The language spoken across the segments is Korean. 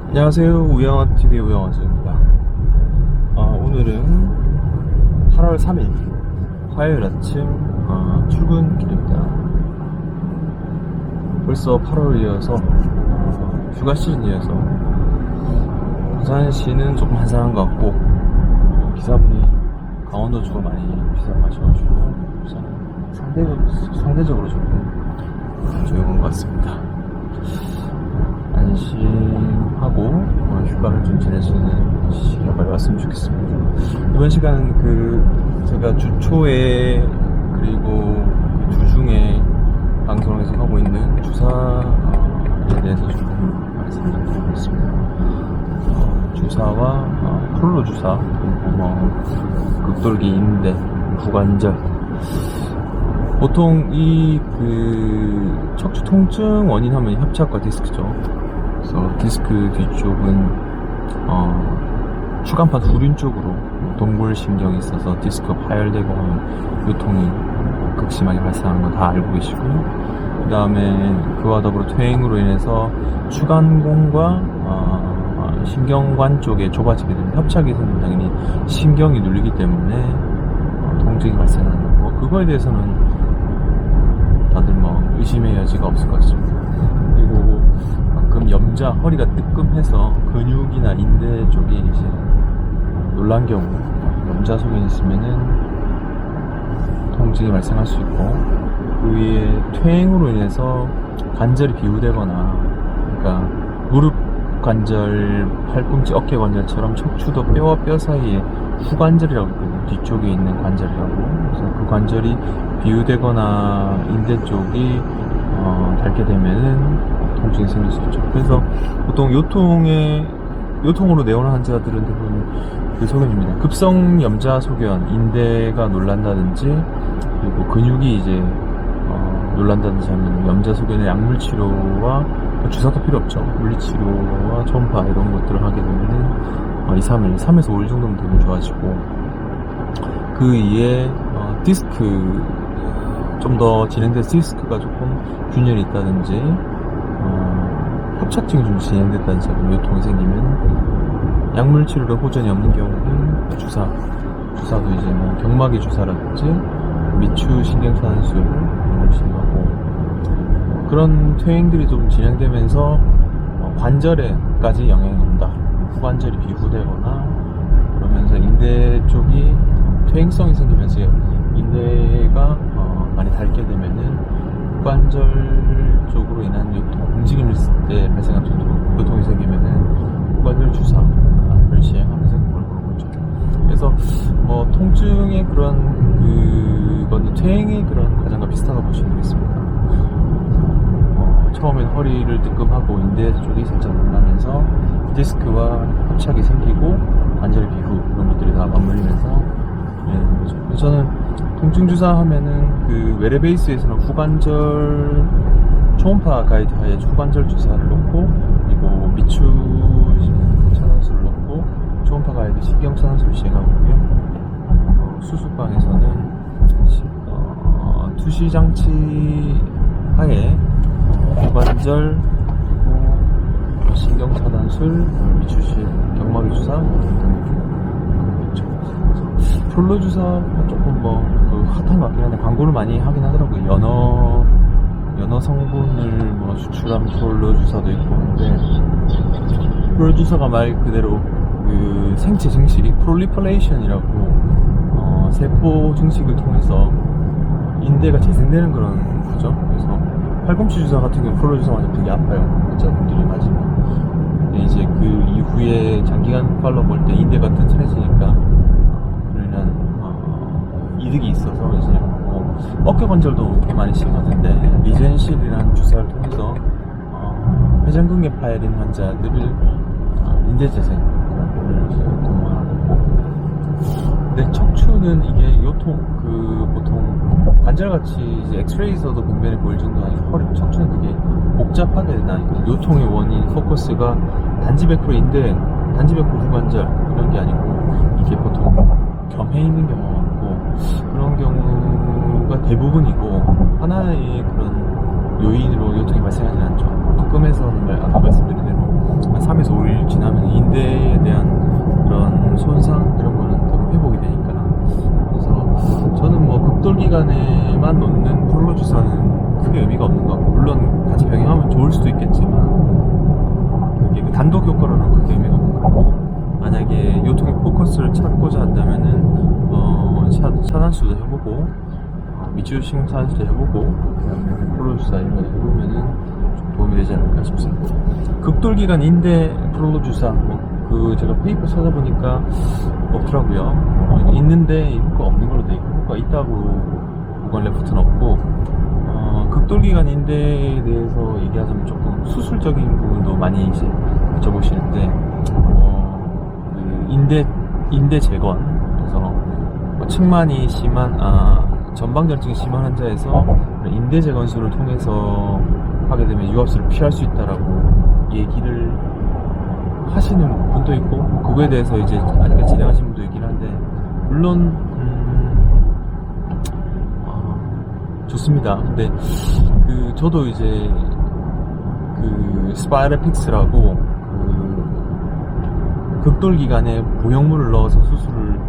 안녕하세요. 우영아TV 우영아입니다. 오늘은 8월 3일 화요일 아침 출근길입니다. 벌써 8월이어서 휴가 시즌이어서 부산시는 조금 한산한 것 같고 기사분이 강원도 쪽으로 많이 비싸게 마셔가지고 상대적으로 조금 조용한 것 같습니다. 안심하고 휴가를 좀 지낼 수 있는 시기가 빨리 왔으면 좋겠습니다. 이번 시간은 제가 주 초에 그리고 주중에 방송에서 하고 있는 주사에 대해서 조금 말씀드리겠습니다. 주사와 폴로 주사, 그리고 극돌기 인대, 부관절. 보통 이 척추 통증 원인 하면 협착과 디스크죠. 그래서 디스크 뒤쪽은 추간판 후륜 쪽으로 동골신경이 있어서 디스크가 파열되고 하면 요통이 극심하게 발생하는 거 다 알고 계시고, 그 다음에 그와 더불어 퇴행으로 인해서 추간공과 신경관 쪽에 좁아지게 되면 협착이 생기면 당연히 신경이 눌리기 때문에 통증이 발생하는 거, 그거에 대해서는 다들 의심의 여지가 없을 것 같습니다. 그리고 가끔 염자, 허리가 뜨끔해서 근육이나 인대 쪽이 이제 놀란 경우 염자 소견이 있으면은 통증이 발생할 수 있고, 그 위에 퇴행으로 인해서 관절이 비우되거나, 그러니까 무릎 관절, 팔꿈치, 어깨 관절처럼 척추도 뼈와 뼈 사이에 후관절이라고 있거든요. 뒤쪽에 있는 관절이라고. 그래서 그 관절이 비우되거나 인대 쪽이 닳게 되면은 통증이 생길 수 있죠. 그래서 보통 요통으로 내오는 환자들은 대부분 그 소견입니다. 급성 염자 소견, 인대가 놀란다든지, 그리고 근육이 이제 놀란다든지 하면 염자 소견의 약물 치료와 주사도 필요 없죠. 물리치료와 초음파 이런 것들을 하게 되면은 3에서 5일 정도면 되게 좋아지고, 그 이에 디스크, 좀 더 진행된 디스크가 조금 균열이 있다든지 협착증이 좀 진행됐다든지 하면 요통이 생기면 약물 치료로 호전이 없는 경우는 주사도 이제 경막의 주사라든지 미추 신경차단술 이런 시행하고, 그런 퇴행들이 좀 진행되면서 관절에까지 영향이 온다. 후관절이 비후되거나 그러면서 인대 쪽이 퇴행성이 생기면서 인대가 많이 닳게 되면은 후관절 쪽으로 인한 요통, 움직임을 쓸 때 발생한 요통이 생기면은 후관절 주사를 시행하면서 그걸 보는 거죠. 그래서 통증의 그런 그건 퇴행의 그런 과정과 비슷하다고 보시면 되겠습니다. 처음엔 허리를 뜨끔하고 인대 쪽이 살짝 놀라면서 디스크와 협착이 생기고 관절 비후 이런 것들이 다 맞물리면서 되는 거죠. 그래서 저는 통증 주사 하면은 외래베이스에서는 후관절 초음파 가이드 하에 후관절 주사를 놓고, 그리고 미추 차단술을 놓고 초음파 가이드 신경 차단술을 시행하고요. 수술방에서는 투시 장치 하에 후관절, 신경 차단술, 미추실, 경막의 주사 있죠. 폴로 주사가 조금 핫한 것 같긴 한데 광고를 많이 하긴 하더라고요. 연어 성분을 추출한 폴로 주사도 있고 한데, 폴로 주사가 말 그대로 생체 증식, 프롤리퍼레이션이라고 세포 증식을 통해서 인대가 재생되는 그런 거죠. 그래서 팔꿈치 주사 같은 경우 폴로 주사 맞으면 되게 아파요. 환자분들이 맞으면. 근데 이제 그 이후에 장기간 팔로 볼 때 인대가 튼튼해지니까 그로 인한 이득이 있어서 이제 어깨 관절도 꽤 많이 시행하는데, 리젠실이라는 주사를 통해서 회전근개 파열인 환자들을 인대 재생을 도모하고, 근데 척추는 이게 보통 관절같이 이제 엑스레이에서도 병변이 보일 정도 아니고 척추는 되게 복잡하게 나니까 요통의 원인 포커스가 단지 100% 인대, 단지 100% 후관절 이런 게 아니고 이게 보통 겸해 있는 경우가 많고, 그런 경우가 대부분이고 하나의 그런 요인으로 요통이 발생하지 않죠. 가끔에서는 아까 말씀드린 대로 한 3에서 5일 주사는 크게 의미가 없는 것 같고, 물론 같이 병행하면 좋을 수도 있겠지만 그게 그 단독 효과로는 크게 의미가 없는 것 같고, 만약에 요통의 포커스를 찾고자 한다면은 차단수도 해보고 미치우싱 차단수도 해보고 그다음에 프롤로 주사 이런 거 해보면은 좀 도움이 되지 않을까 싶습니다. 극돌기관 인대 프롤로 주사 제가 페이퍼 찾아보니까 없더라고요. 있는데 효과 없는 걸로 돼 있고, 효과 있다고 보건 레프트는 없고, 극돌기관 인대에 대해서 얘기하자면 조금 수술적인 부분도 많이 이제 여쭤보시는데, 그 인대 재건, 그래서 측만이 심한, 전방전증이 심한 환자에서 인대 재건술을 통해서 하게 되면 유압수를 피할 수 있다라고 얘기를 하시는 분도 있고, 그거에 대해서 이제 아직까지 진행하시는 분도 있긴 한데, 물론 좋습니다. 근데 저도 이제 스파이라픽스라고 극돌기관에 보형물을 넣어서 수술을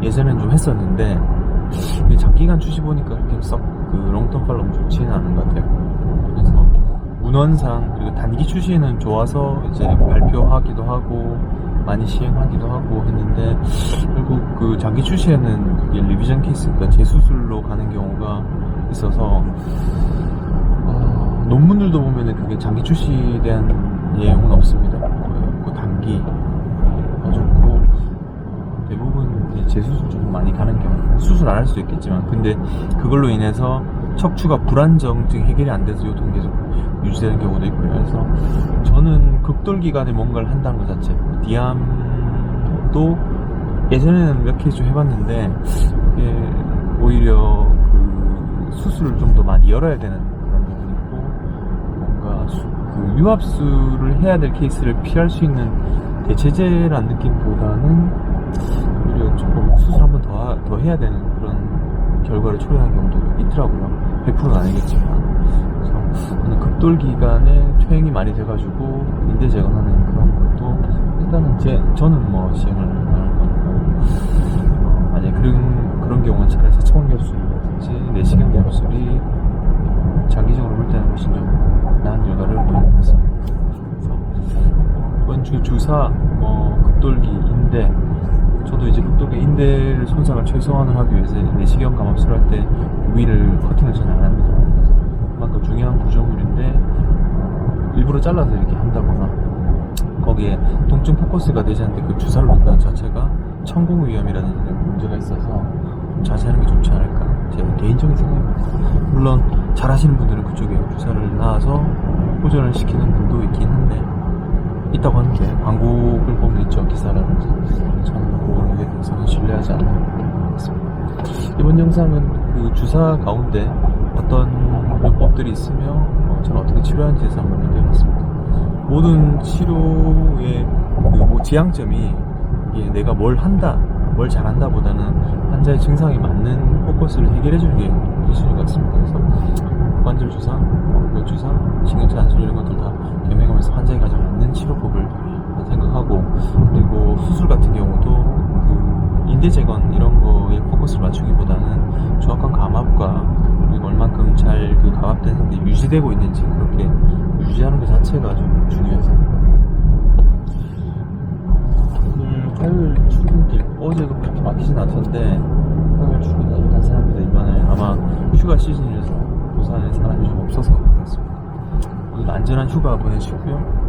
예전엔 좀 했었는데, 장기간 주시 보니까 그렇게 썩 롱텀 팔로우 좋지는 않은 것 같아요. 그래서 문헌상 그리고 단기 추시는 좋아서 이제 발표하기도 하고 많이 시행하기도 하고 했는데, 결국 장기 추시에는 그게 리비전 케이스가 재수술로 가는 경우가 있어서 논문들도 보면은 그게 장기 추시에 대한 내용은 없습니다. 그 단기 좋고, 대부분 재수술 좀 많이 가는 경우, 수술 안 할 수도 있겠지만, 근데 그걸로 인해서 척추가 불안정증 해결이 안 돼서 요통 계속 유지되는 경우도 있고요. 그래서 저는 극돌기관에 뭔가를 한다는 것 자체, 디암도 예전에는 몇 케이스 좀 해봤는데, 이게 오히려 수술을 좀 더 많이 열어야 되는 그런 부분이 있고, 뭔가 유압수를 해야 될 케이스를 피할 수 있는 대체제라는 느낌보다는 오히려 조금 수술 한 번 더 해야 되는 그런 결과를 초래하는 경우도 있더라고요. 100%는 아니겠지만. 그래서 저는 극돌기관에 퇴행이 많이 돼가지고 인대 재건하는 그런 것도 일단은 저는 시행을 안 할 거고, 만약에 그런 경우는 차라리 차층원 겹술이라든지 내시경 겹술이 장기적으로 볼 때는 훨씬 좀 나은 결과를 보이는 것 같습니다. 그래서 이번 주 주사 극돌기 인대, 저도 이제 극돌기 인대를 손상을 최소한을 하기 위해서 내시경 감압술을 할 때 위를 커팅을 잘 안 합니다. 그래서 그만큼 중요한 구조물인데 일부러 잘라서 이렇게 한다거나, 거기에 통증 포커스가 되지 않는데 그 주사를 놓는다는 자체가 천공 위험이라는 문제가 있어서 자제하는 게 좋지 않을까, 제 개인적인 생각입니다. 물론 잘 하시는 분들은 그쪽에 주사를 놔서 호전을 시키는 분도 있긴 한데, 있다고 하는데 광고를 보면 있죠, 기사라든지. 저는 그거에 대해서는 신뢰하지 않는 것 같습니다. 이번 영상은 그 주사 가운데 어떤 요법들이 있으며 저는 어떻게 치료하는지에서 한번 얘기해봤습니다. 모든 치료의 지향점이 이게 내가 뭘 한다, 뭘 잘한다 보다는 환자의 증상에 맞는 포커스를 해결해주는 게 기준인 것 같습니다. 그래서 관절 주사, 뼈 주사, 신경차 안술 이런 것들 다 겸해가면서 환자에 가장 맞는 치료법을 생각하고, 그리고 수술 같은 경우도 인대 재건 이런 거에 포커스를 맞추기보다는 정확한 감압과 그리고 얼만큼 잘 감압된 상태에 유지되고 있는지 그렇게 유지하는 것 자체가 좀 중요해서. 오늘 화요일 출근길, 어제도 그렇게 막히진 않던데 화요일 출근이 아주 단순합니다. 이번에 아마 휴가 시즌이라서 부산에 사람이 좀 없어서 그렇습니다. 오늘 안전한 휴가 보내시고요.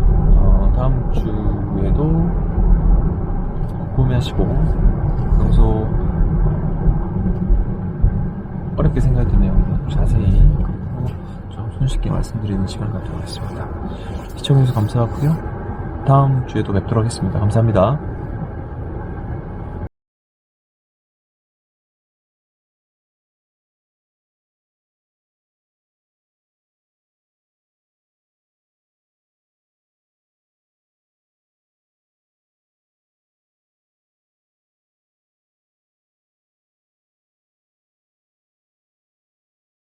다음 주에도 구매하시고, 평소 어렵게 생각했던 내용 자세히 좀 손쉽게 말씀드리는 시간을 갖도록 하겠습니다. 시청해주셔서 감사하고요. 다음 주에도 뵙도록 하겠습니다. 감사합니다.